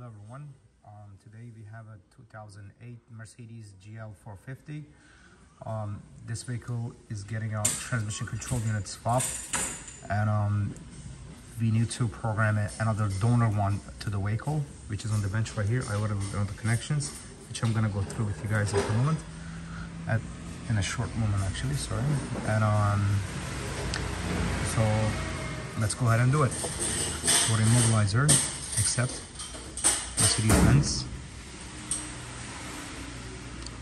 Hello everyone. Today we have a 2008 Mercedes GL 450. This vehicle is getting a transmission control unit swap, and we need to program another donor one to the vehicle, which is on the bench right here. I already done the connections, which I'm gonna go through with you guys in a moment, in a short moment actually, sorry. And so let's go ahead and do it. For immobilizer, accept. Mercedes-Benz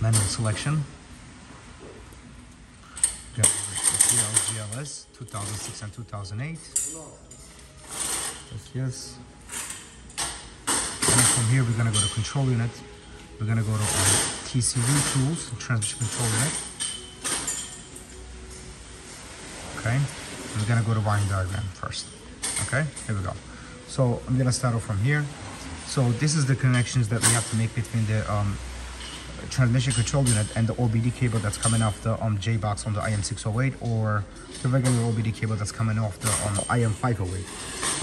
manual selection. GLS 2006 and 2008. Yes. And then from here we're gonna go to control unit. We're gonna go to TCU tools, transmission control unit. Okay. And we're gonna go to wiring diagram first. Okay. Here we go. So I'm gonna start off from here. So this is the connections that we have to make between the transmission control unit and the OBD cable that's coming off the J box on the IM608, or the regular OBD cable that's coming off the IM508.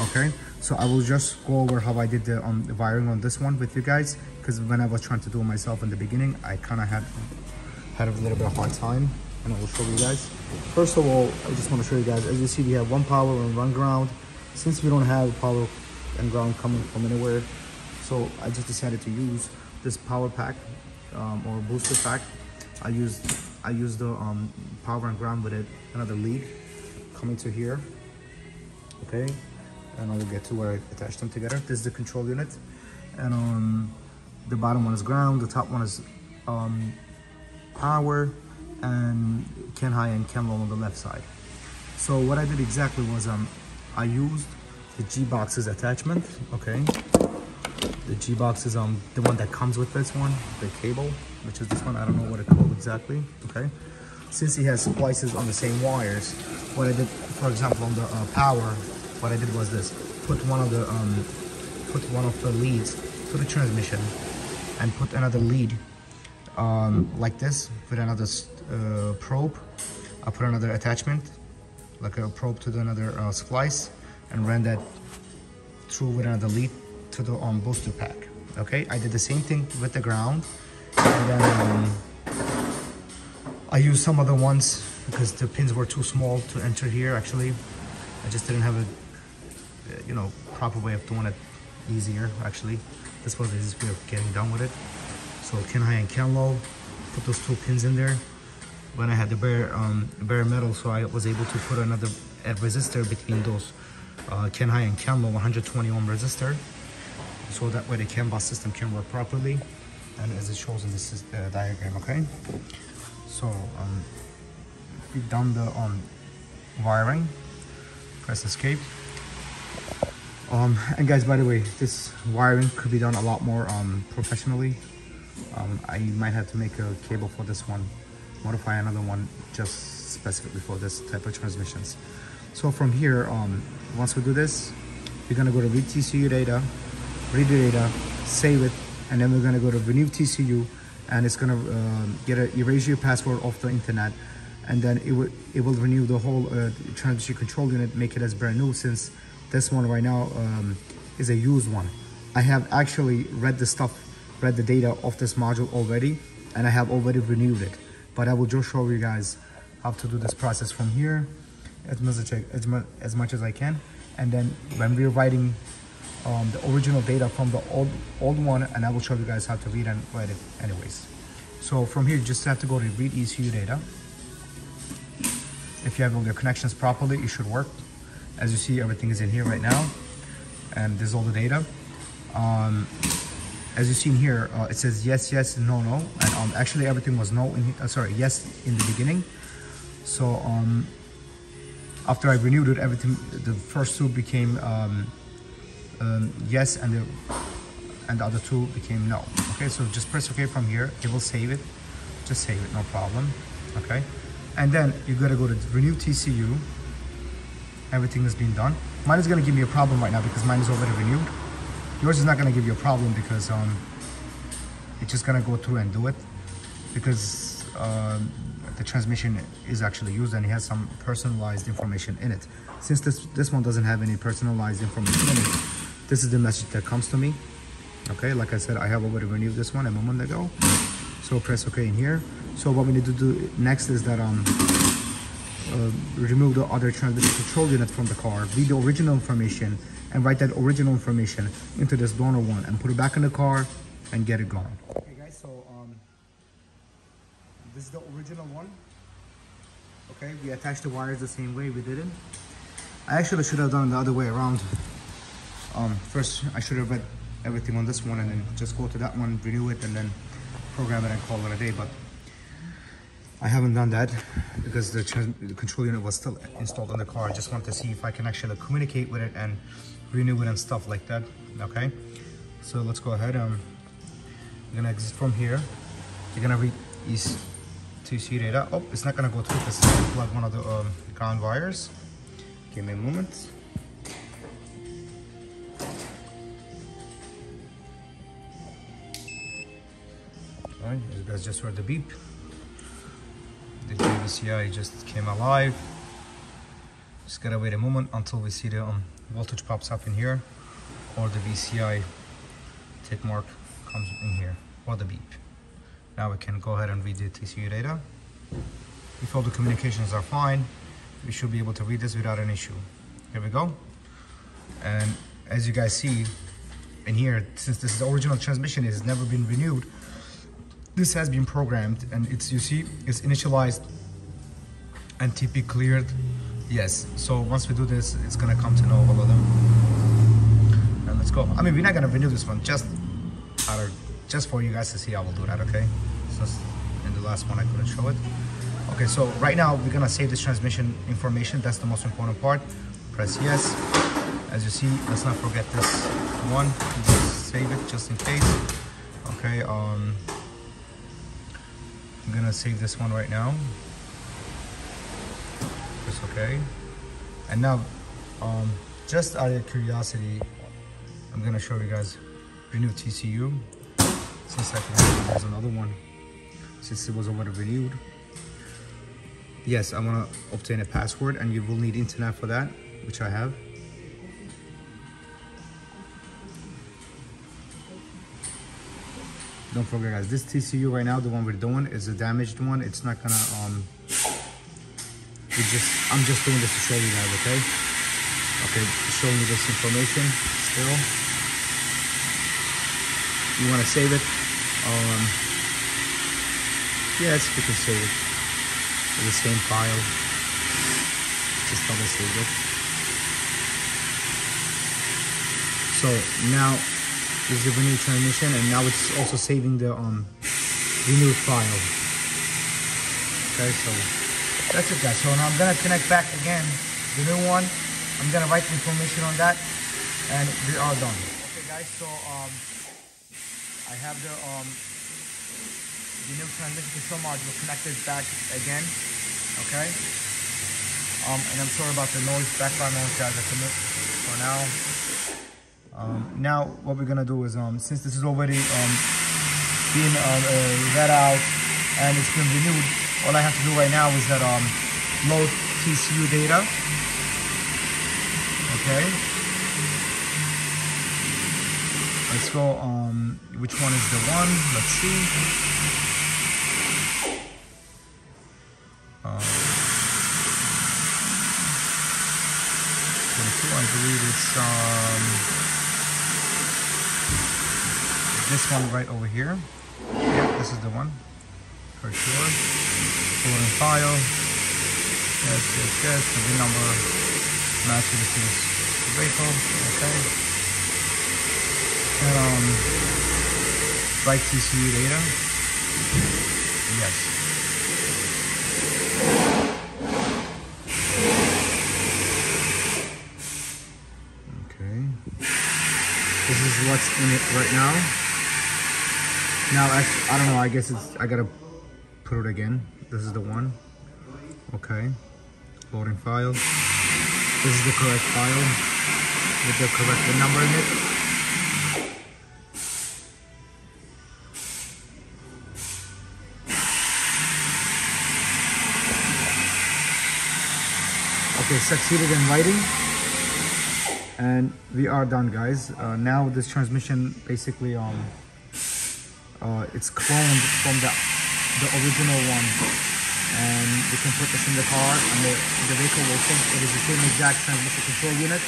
Okay, so I will just go over how I did the wiring on this one with you guys, because when I was trying to do it myself in the beginning, I kind of had a little bit of hard time, and I will show you guys. First of all, I just want to show you guys, as you see, we have one power and one ground. Since we don't have power and ground coming from anywhere, so I just decided to use this power pack or booster pack. I used the power and ground with it, another lead coming to here. Okay, and I will get to where I attach them together. This is the control unit, and the bottom one is ground, the top one is power, and can high and can low on the left side. So what I did exactly was I used the G boxes attachment. Okay. The G box is the one that comes with this one, the cable, which is this one. I don't know what it's called exactly. Okay, since he has splices on the same wires, what I did, for example, on the power, what I did was this: put one of the leads to the transmission, and put another lead like this with another probe. I put another attachment, like a probe to another splice, and ran that through with another lead to the booster pack. Okay, I did the same thing with the ground, and then I used some other ones because the pins were too small to enter here. Actually, I just didn't have a proper way of doing it easier. Actually, this was the easiest way of getting done with it. So can high and can low, put those two pins in there. When I had the bare metal, so I was able to put another resistor between those can high and can low, 120 ohm resistor, so that way the CAN bus system can work properly, and as it shows in this diagram. Okay, so we've done the wiring. Press escape. And guys, by the way, this wiring could be done a lot more professionally. I might have to make a cable for this one, modify another one just specifically for this type of transmissions. So from here, once we do this, we're gonna go to read Tcu data, read the data, save it, and then we're gonna go to renew TCU, and it's gonna erase your password off the internet, and then it will renew the whole transmission control unit, make it as brand new, since this one right now is a used one. I have actually read the data of this module already, and I have already renewed it, but I will just show you guys how to do this process from here as much as I can. And then when we're writing the original data from the old one, and I will show you guys how to read and write it anyways. So from here, you just have to go to read ECU data. If you have all your connections properly, it should work. As you see, everything is in here right now, and there's all the data. As you see in here, it says yes, yes, no, no, and actually everything was no in here, sorry, yes in the beginning. So after I renewed it, everything, the first two became yes, and the other two became no. Okay, so just press OK from here. It will save it. Just save it, no problem. Okay, and then you gotta go to renew TCU. Everything has been done. Mine is gonna give me a problem right now because mine is already renewed. Yours is not gonna give you a problem because it's just gonna go through and do it, because the transmission is actually used and it has some personalized information in it. Since this one doesn't have any personalized information in it, this is the message that comes to me. Okay, like I said, I have already renewed this one a moment ago. So press OK in here. So what we need to do next is that remove the other transmission control unit from the car, read the original information, and write that original information into this donor one and put it back in the car and get it going. Okay guys, so this is the original one. Okay, we attached the wires the same way, we didn't. I actually should have done it the other way around. First I should have read everything on this one and then just go to that one, renew it, and then program it and call it a day, but I haven't done that because the control unit was still installed on the car. I just want to see if I can actually communicate with it and renew it and stuff like that. Okay, so let's go ahead. I'm gonna exit from here. You're gonna read these Tcu Data. Oh, it's not gonna go through because it's gonna plug one of the ground wires. Give me a moment. Alright, you guys just heard the beep. The JVCI just came alive. Just gotta wait a moment until we see the voltage pops up in here, or the VCI tick mark comes in here, or the beep. Now we can go ahead and read the Tcu data. If all the communications are fine, we should be able to read this without an issue. Here we go. And as you guys see in here, since this is the original transmission, it has never been renewed. This has been programmed, and you see it's initialized and TP cleared. Yes, so once we do this, it's gonna come to know all of them. And let's go. I mean, we're not gonna renew this one, just for you guys to see how we'll do that, okay? Since in the last one I couldn't show it. Okay, so right now we're gonna save this transmission information. That's the most important part. Press yes. As you see, let's not forget this one. Just save it just in case. Okay, I'm gonna save this one right now. Press OK. And now, just out of curiosity, I'm gonna show you guys renew TCU. Since I can there's another one, since it was already renewed. Yes, I wanna obtain a password, and you will need internet for that, which I have. Don't forget guys, this TCU right now, the one we're doing, is a damaged one. It's not gonna, I'm just doing this to show you guys, okay? Okay, showing you this information still. You wanna save it? Yes, you can save it. It's the same file. Just double save it. So now, this is the renewed transmission, and now it's also saving the renewed file. Okay, so that's it guys. So now I'm gonna connect back again the new one. I'm gonna write information on that, and we are done. Okay guys, so I have the new transmission control module connected back again. Okay. And I'm sorry about the noise, background noise guys. I commit for now. Now what we're gonna do is since this is already being read out and it's been renewed, all I have to do right now is that load Tcu data. Okay, let's go which one is the one? Let's see. 22, I believe it's this one right over here. Yeah, this is the one for sure. Loading file. Yes, yes, yes. The VIN number matches this vehicle. Okay. And write Tcu data. Yes. Okay. This is what's in it right now. Now, actually, I don't know, I guess I gotta put it again. This is the one. Okay. Loading file. This is the correct file with the correct VIN number in it. Okay, succeeded in writing. And we are done, guys. Now this transmission basically it's cloned from the original one, and we can put this in the car and the vehicle will think it is the same exact transmission control unit,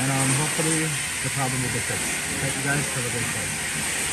and hopefully the problem will be fixed. Thank you guys, have a great day.